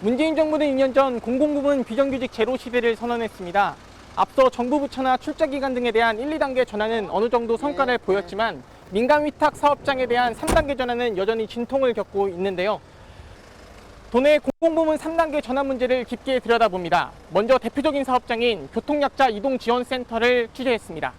문재인 정부는 2년 전 공공부문 비정규직 제로 시대를 선언했습니다. 앞서 정부 부처나 출자 기간 등에 대한 1, 2단계 전환은 어느 정도 성과를 보였지만 민간 위탁 사업장에 대한 3단계 전환은 여전히 진통을 겪고 있는데요. 도내 공공부문 3단계 전환 문제를 깊게 들여다봅니다. 먼저 대표적인 사업장인 교통약자 이동지원센터를 취재했습니다.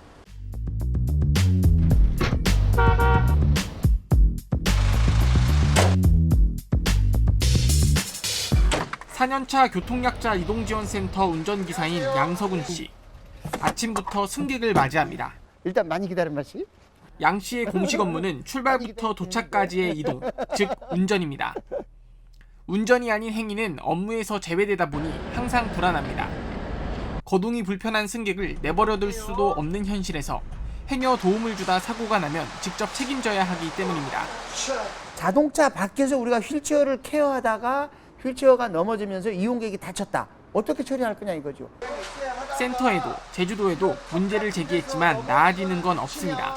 4년차 교통약자 이동지원센터 운전기사인 양석훈 씨. 아침부터 승객을 맞이합니다. 일단 많이 기다려마시. 양 씨의 공식 업무는 출발부터 도착까지의 이동, 즉 운전입니다. 운전이 아닌 행위는 업무에서 제외되다 보니 항상 불안합니다. 거동이 불편한 승객을 내버려둘 수도 없는 현실에서 행여 도움을 주다 사고가 나면 직접 책임져야 하기 때문입니다. 자동차 밖에서 우리가 휠체어를 케어하다가 휠체어가 넘어지면서 이용객이 다쳤다. 어떻게 처리할 거냐 이거죠. 센터에도 제주도에도 문제를 제기했지만 나아지는 건 없습니다.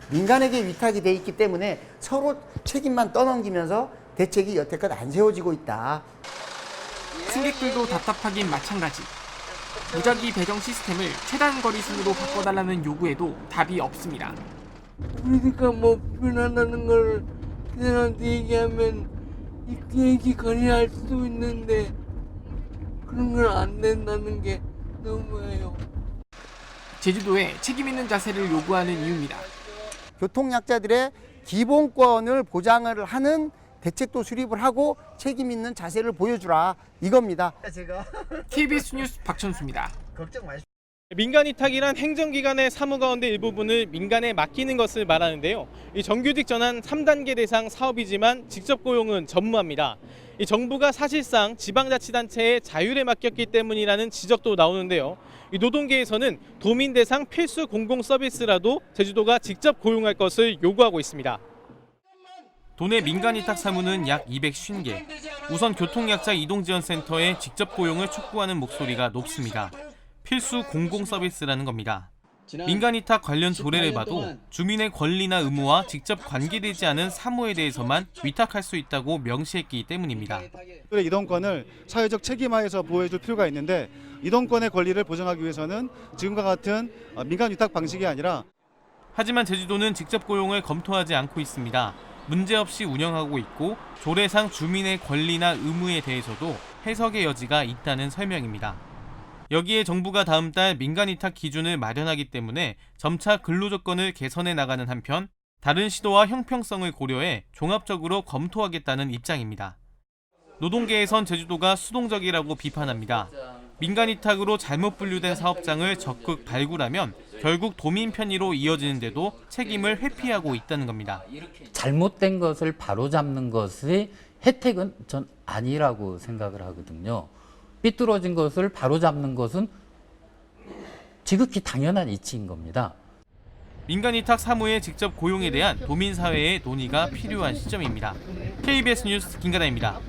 민간에게 위탁이 돼 있기 때문에 서로 책임만 떠넘기면서 대책이 여태껏 안 세워지고 있다. 승객들도 답답하긴 마찬가지. 무작위 배정 시스템을 최단 거리 순으로 바꿔달라는 요구에도 답이 없습니다. 우리가 뭐 불편하다는 걸 그들한테 얘기하면 얘기 건의할 수도 있는데 그런 건 안 된다는 게 너무해요. 제주도에 책임 있는 자세를 요구하는 이유입니다. 교통약자들의 기본권을 보장을 하는 대책도 수립을 하고 책임 있는 자세를 보여주라 이겁니다. KBS 뉴스 박천수입니다. 걱정 마십시오. 민간 위탁이란 행정기관의 사무 가운데 일부분을 민간에 맡기는 것을 말하는데요. 이 정규직 전환 3단계 대상 사업이지만 직접 고용은 전무합니다. 이 정부가 사실상 지방자치단체에 자율에 맡겼기 때문이라는 지적도 나오는데요. 이 노동계에서는 도민 대상 필수 공공 서비스라도 제주도가 직접 고용할 것을 요구하고 있습니다. 도내 민간 위탁 사무는 약 250개. 우선 교통약자 이동지원센터에 직접 고용을 촉구하는 목소리가 높습니다. 필수 공공 서비스라는 겁니다. 민간 위탁 관련 조례를 봐도 주민의 권리나 의무와 직접 관계되지 않은 사무에 대해서만 위탁할 수 있다고 명시했기 때문입니다. 이동권을 사회적 책임하에서 보호해줄 필요가 있는데 이동권의 권리를 보장하기 위해서는 지금과 같은 민간 위탁 방식이 아니라 하지만 제주도는 직접 고용을 검토하지 않고 있습니다. 문제없이 운영하고 있고 조례상 주민의 권리나 의무에 대해서도 해석의 여지가 있다는 설명입니다. 여기에 정부가 다음 달 민간 위탁 기준을 마련하기 때문에 점차 근로조건을 개선해 나가는 한편 다른 시도와 형평성을 고려해 종합적으로 검토하겠다는 입장입니다. 노동계에선 제주도가 수동적이라고 비판합니다. 민간 위탁으로 잘못 분류된 사업장을 적극 발굴하면 결국 도민 편의로 이어지는데도 책임을 회피하고 있다는 겁니다. 잘못된 것을 바로잡는 것이 혜택은 전 아니라고 생각을 하거든요. 삐뚤어진 것을 바로잡는 것은 지극히 당연한 이치인 겁니다. 민간 위탁 사무의 직접 고용에 대한 도민사회의 논의가 필요한 시점입니다. KBS 뉴스 김가나입니다.